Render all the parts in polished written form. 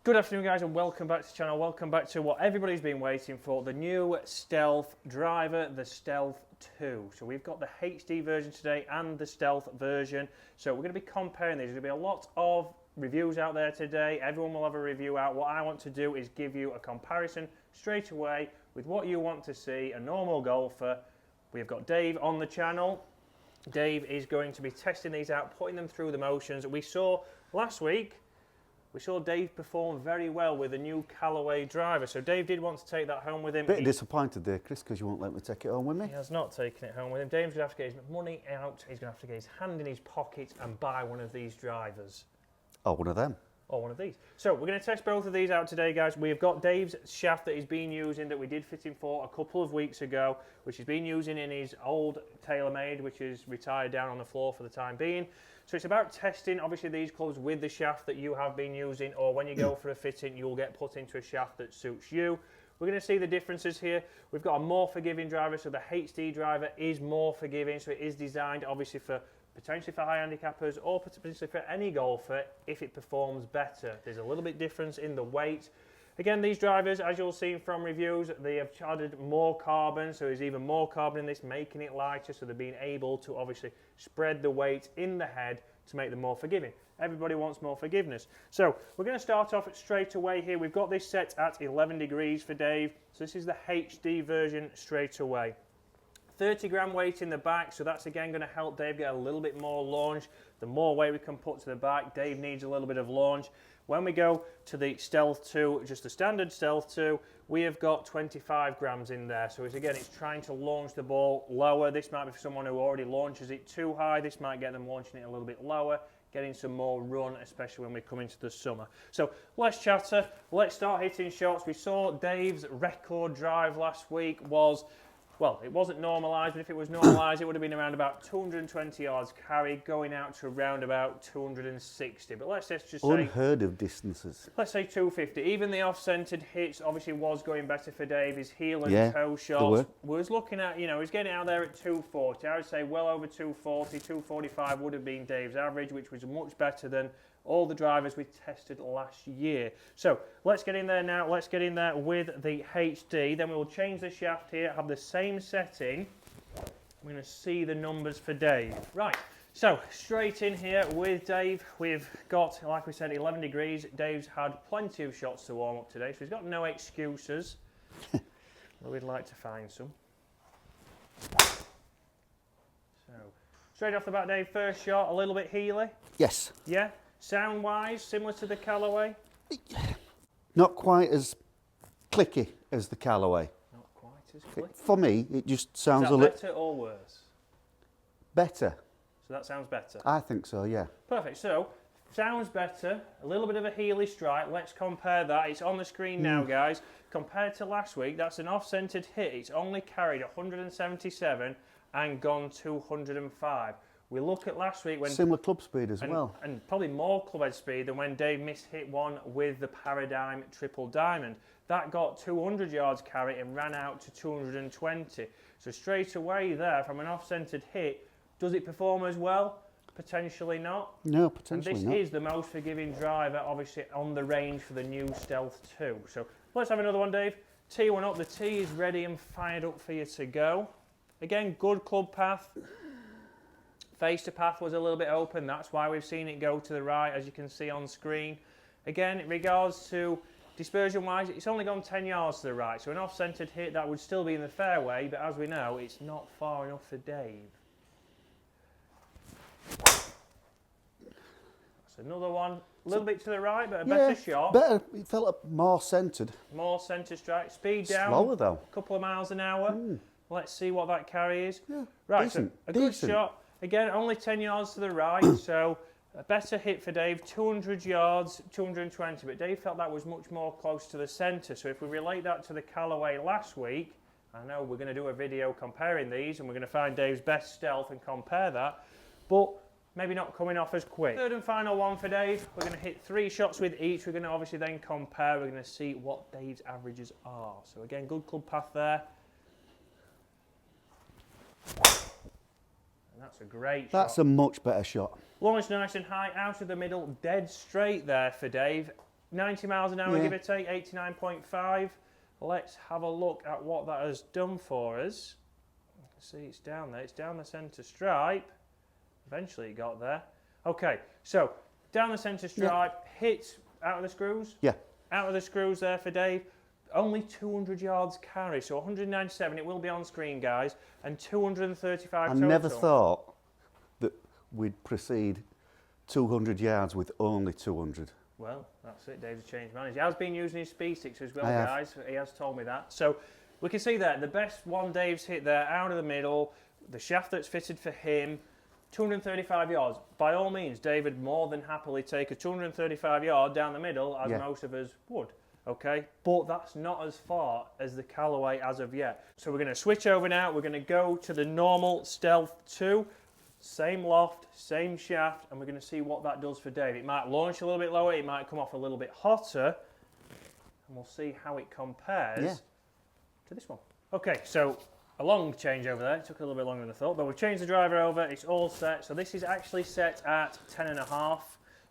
Good afternoon guys and welcome back to the channel, welcome back to what everybody's been waiting for, the new Stealth driver, the Stealth 2. So we've got the HD version today and the Stealth version, so we're going to be comparing these. There's going to be a lot of reviews out there today, everyone will have a review out. What I want to do is give you a comparison straight away with what you want to see, a normal golfer. We've got Dave on the channel. Dave is going to be testing these out, putting them through the motions. We saw last week, we saw Dave perform very well with a new Callaway driver. So Dave did want to take that home with him. Bit disappointed there, Chris, because you won't let me take it home with me. He has not taken it home with him. Dave's going to have to get his money out. He's going to have to get his hand in his pocket and buy one of these drivers. Oh, one of them. Or one of these. So we're going to test both of these out today, guys. We've got Dave's shaft that he's been using that we did fit him for a couple of weeks ago, which he's been using in his old TAYLORMADE, which is retired down on the floor for the time being. So it's about testing, obviously, these clubs with the shaft that you have been using, or when you go for a fitting, you'll get put into a shaft that suits you. We're going to see the differences here. We've got a more forgiving driver, so the HD driver is more forgiving, so it is designed, obviously, for potentially for high handicappers or potentially for any golfer if it performs better. There's a little bit difference in the weight. Again, these drivers, as you'll see from reviews, they have added more carbon, so there's even more carbon in this, making it lighter, so they're being able to obviously spread the weight in the head to make them more forgiving. Everybody wants more forgiveness. So we're going to start off straight away here. We've got this set at 11 degrees for Dave, so this is the HD version straight away. 30 gram weight in the back, so that's again going to help Dave get a little bit more launch. The more weight we can put to the back, Dave needs a little bit of launch. When we go to the Stealth 2, just the standard Stealth 2, we have got 25 grams in there. So again, it's trying to launch the ball lower. This might be for someone who already launches it too high. This might get them launching it a little bit lower, getting some more run, especially when we come into the summer. So less chatter, let's start hitting shots. We saw Dave's record drive last week was, well, it wasn't normalised, but if it was normalised, it would have been around about 220 yards carry, going out to around about 260. But let's just say... Unheard of distances. Let's say 250. Even the off-centred hits obviously was going better for Dave. His heel and toe shots was looking at, you know, he's getting out there at 240. I would say well over 240, 245 would have been Dave's average, which was much better than all the drivers we tested last year. So let's get in there now. Let's get in there with the HD. Then we will change the shaft here, have the same setting. I'm going to see the numbers for Dave. Right, so straight in here with Dave. We've got, like we said, 11 degrees. Dave's had plenty of shots to warm up today, so he's got no excuses. We'd like to find some. So straight off the bat, Dave, first shot, a little bit heely. Yes. Yeah. Sound-wise, similar to the Callaway? Not quite as clicky as the Callaway. Not quite as clicky. For me, it just sounds a little... little... better or worse? Better. So that sounds better? I think so, yeah. Perfect. So, sounds better, a little bit of a heely strike. Let's compare that. It's on the screen now, guys. Compared to last week, that's an off-centred hit. It's only carried 177 and gone 205. We look at last week when... Similar club speed as well. And probably more club head speed than when Dave mishit one with the Paradigm Triple Diamond. That got 200 yards carry and ran out to 220. So straight away there, from an off-centred hit, does it perform as well? Potentially not. No, potentially not. And this is the most forgiving driver, obviously, on the range for the new Stealth 2. So let's have another one, Dave. Tee one up. The tee is ready and fired up for you to go. Again, good club path. Face to path was a little bit open, that's why we've seen it go to the right, as you can see on screen. Again, in regards to dispersion wise, it's only gone 10 yards to the right, so an off-centred hit that would still be in the fairway, but as we know, it's not far enough for Dave. That's another one, a little bit to the right, but a better shot. Better, it felt more centred. More centre strike, speed down. Slower though. A couple of miles an hour. Let's see what that carry is. Yeah, right, decent, so a good shot. Again, only 10 yards to the right, so a better hit for Dave, 200 yards, 220, but Dave felt that was much more close to the centre. So if we relate that to the Callaway last week, I know we're going to do a video comparing these and we're going to find Dave's best stealth and compare that, but maybe not coming off as quick. Third and final one for Dave, we're going to hit 3 shots with each. We're going to obviously then compare, we're going to see what Dave's averages are. So again, good club path there. That's a great shot. That's a much better shot. Launch nice and high, out of the middle, dead straight there for Dave. 90 miles an hour, Yeah. give or take, 89.5. Let's have a look at what that has done for us. See, it's down there. It's down the centre stripe. Eventually it got there. Okay, so down the centre stripe, hit out of the screws. Yeah. Out of the screws there for Dave. Only 200 yards carry, so 197. It will be on screen, guys, and 235 I total. never thought that we'd proceed 200 yards with only 200. Well, that's it. Dave's a change manager. He has been using his speed sticks as well, I have. guys. He has told me that. So we can see there, the best one Dave's hit there, out of the middle, the shaft that's fitted for him, 235 yards. By all means, David more than happily take a 235 yard down the middle, as most of us would. Okay, but that's not as far as the Callaway as of yet. So we're going to switch over now. We're going to go to the normal Stealth 2. Same loft, same shaft, and we're going to see what that does for Dave. It might launch a little bit lower, it might come off a little bit hotter, and we'll see how it compares to this one. Okay, so a long change over there. It took a little bit longer than I thought, but we've changed the driver over. It's all set. So this is actually set at 10.5.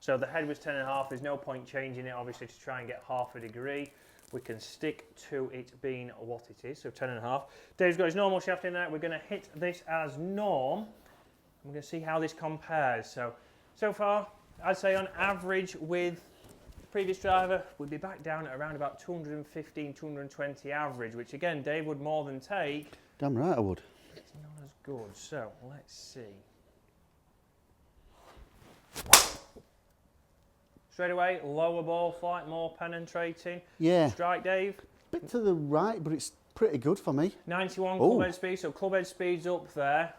So the head was 10.5. There's no point changing it, obviously, to try and get half a degree. We can stick to it being what it is, so 10.5. Dave's got his normal shaft in there. We're going to hit this as norm. We're going to see how this compares. So far, I'd say on average with the previous driver, we'd be back down at around about 215, 220 average, which again, Dave would more than take. Damn right I would. It's not as good. So let's see. Straight away, lower ball flight, more penetrating. Yeah. Strike, Dave. Bit to the right, but it's pretty good for me. 91 club head speed, so club head speed's up there.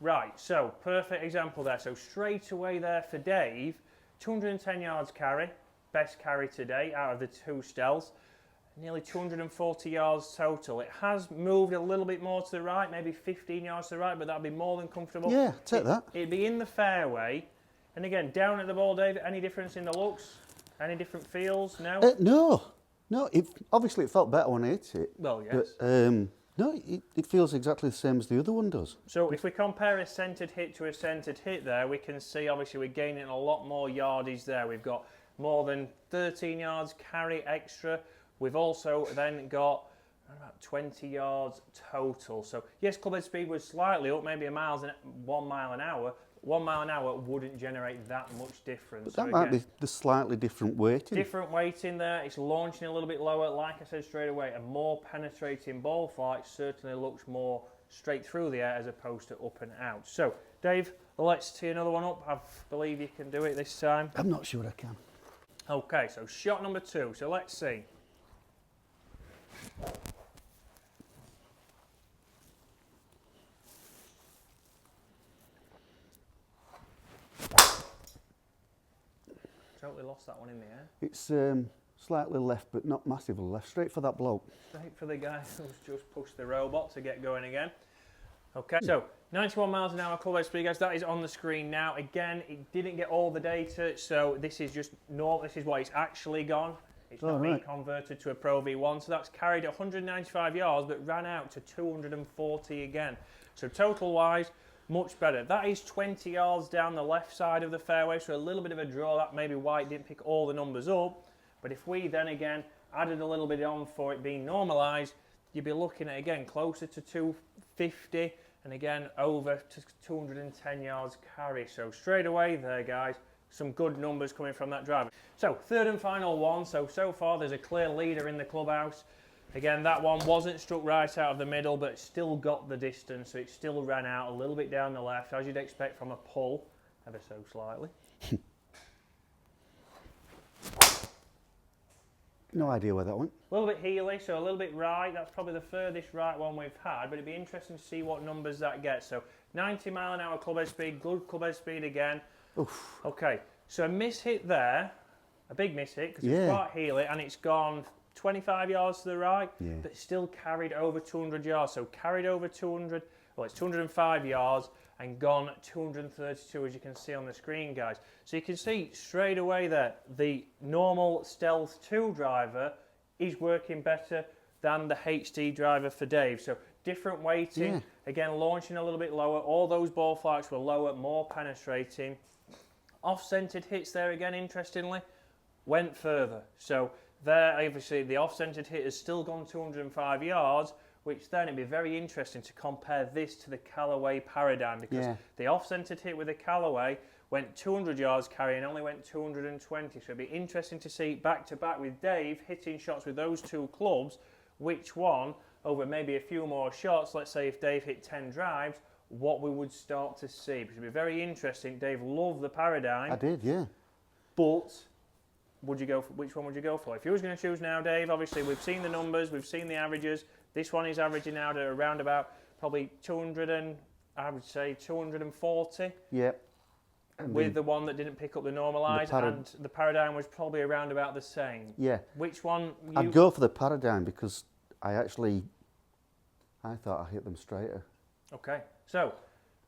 Right, so perfect example there. So straight away there for Dave, 210 yards carry, best carry today out of the two Stealths. Nearly 240 yards total. It has moved a little bit more to the right, maybe 15 yards to the right, but that'd be more than comfortable. Yeah, take that. It'd be in the fairway. And again, down at the ball, Dave, any difference in the looks? Any different feels? No? No, obviously it felt better when I hit it. Well, yes. But, no, it feels exactly the same as the other one does. So if we compare a centred hit to a centred hit there, we can see obviously we're gaining a lot more yardage there. We've got more than 13 yards carry extra. We've also then got about 20 yards total. So yes, club head speed was slightly up, maybe 1 mile an hour. 1 mile an hour wouldn't generate that much difference. But that might be the slightly different weighting. Different weighting there. It's launching a little bit lower. Like I said straight away, a more penetrating ball flight certainly looks more straight through the air as opposed to up and out. So, Dave, let's tee another one up. I believe you can do it this time. I'm not sure I can. Okay, so shot number 2. So let's see. Totally lost that one in the air. It's slightly left, but not massively left. Straight for that bloke. Straight for the guy who's just pushed the robot to get going again. Okay, so 91 miles an hour club head speed, guys. That is on the screen now. Again, it didn't get all the data, so this is just normal. This is what it's actually gone. It's not been converted to a Pro V1, so that's carried 195 yards, but ran out to 240 again. So total-wise, much better. That is 20 yards down the left side of the fairway, so a little bit of a draw. That maybe why it didn't pick all the numbers up. But if we then again added a little bit on for it being normalised, you'd be looking at, again, closer to 250 and again over to 210 yards carry. So straight away there, guys, some good numbers coming from that driver. So third and final one. So far there's a clear leader in the clubhouse. Again, that one wasn't struck right out of the middle, but it still got the distance, so it still ran out a little bit down the left, as you'd expect from a pull, ever so slightly. No idea where that went. A little bit heely, so a little bit right. That's probably the furthest right one we've had, but it'd be interesting to see what numbers that gets. So 90 mile an hour club head speed, good club head speed again. Oof. Okay, so a miss hit there, a big miss hit, because it's quite heely, and it's gone 25 yards to the right, but still carried over 200 yards. So carried over 200, well, it's 205 yards and gone 232, as you can see on the screen, guys. So you can see straight away there, the normal Stealth 2 driver is working better than the HD driver for Dave. So different weighting, again, launching a little bit lower. All those ball flights were lower, more penetrating. Off-centered hits there again, interestingly. went further. So there, obviously, the off-centered hit has still gone 205 yards, which then it'd be very interesting to compare this to the Callaway paradigm, because the off-centered hit with the Callaway went 200 yards carry and only went 220. So it'd be interesting to see back-to-back with Dave hitting shots with those two clubs, which one, over maybe a few more shots, let's say if Dave hit 10 drives, what we would start to see. Because it'd be very interesting. Dave loved the paradigm. I did, yeah. But would you go for, which one would you go for? If you was going to choose now, Dave, obviously we've seen the numbers, we've seen the averages. This one is averaging out at around about probably 200 and, I would say 240. Yeah. With the one that didn't pick up the normalised, and the paradigm was probably around about the same. Yeah. Which one? I'd go for the paradigm because I thought I hit them straighter. Okay, so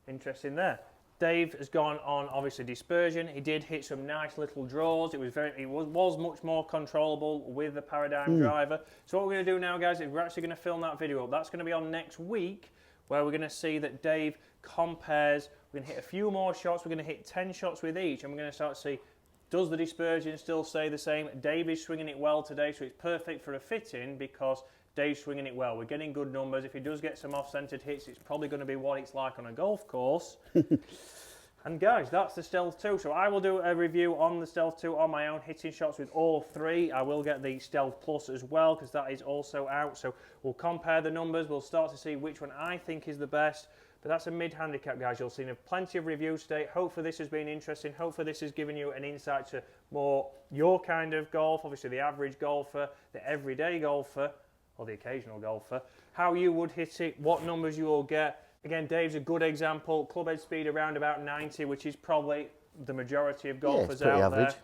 interesting there. Dave has gone on obviously dispersion. He did hit some nice little draws. It was much more controllable with the paradigm driver. So what we're going to do now, guys, is we're actually going to film that video up. That's going to be on next week, where we're going to see that Dave compares. We're going to hit a few more shots. We're going to hit 10 shots with each, and we're going to start to see, does the dispersion still stay the same? Dave is swinging it well today, so it's perfect for a fit-in because Dave's swinging it well. We're getting good numbers. If he does get some off-centered hits, it's probably going to be what it's like on a golf course. And guys, that's the Stealth 2. So I will do a review on the Stealth 2 on my own, hitting shots with all three. I will get the Stealth Plus as well, because that is also out. So we'll compare the numbers. We'll start to see which one I think is the best. But that's a mid-handicap, guys. You'll see plenty of reviews today. Hopefully this has been interesting. Hopefully this has given you an insight to more your kind of golf, obviously the average golfer, the everyday golfer, or the occasional golfer, how you would hit it, what numbers you will get. Again, Dave's a good example. Club head speed around about 90, which is probably the majority of golfers out average there.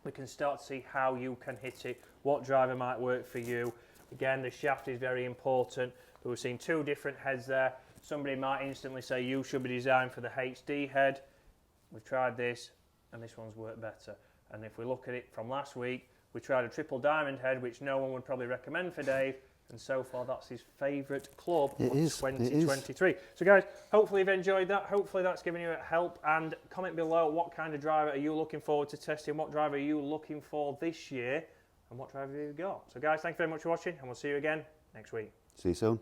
We can start to see how you can hit it, what driver might work for you. Again, the shaft is very important. But we've seen two different heads there. Somebody might instantly say you should be designed for the HD head. We've tried this, and this one's worked better. And if we look at it from last week, we tried a triple diamond head, which no one would probably recommend for Dave. And so far, that's his favourite club of 2023. So guys, hopefully you've enjoyed that. Hopefully that's given you a help. And comment below, what kind of driver are you looking forward to testing? What driver are you looking for this year? And what driver have you got? So guys, thank you very much for watching, and we'll see you again next week. See you soon.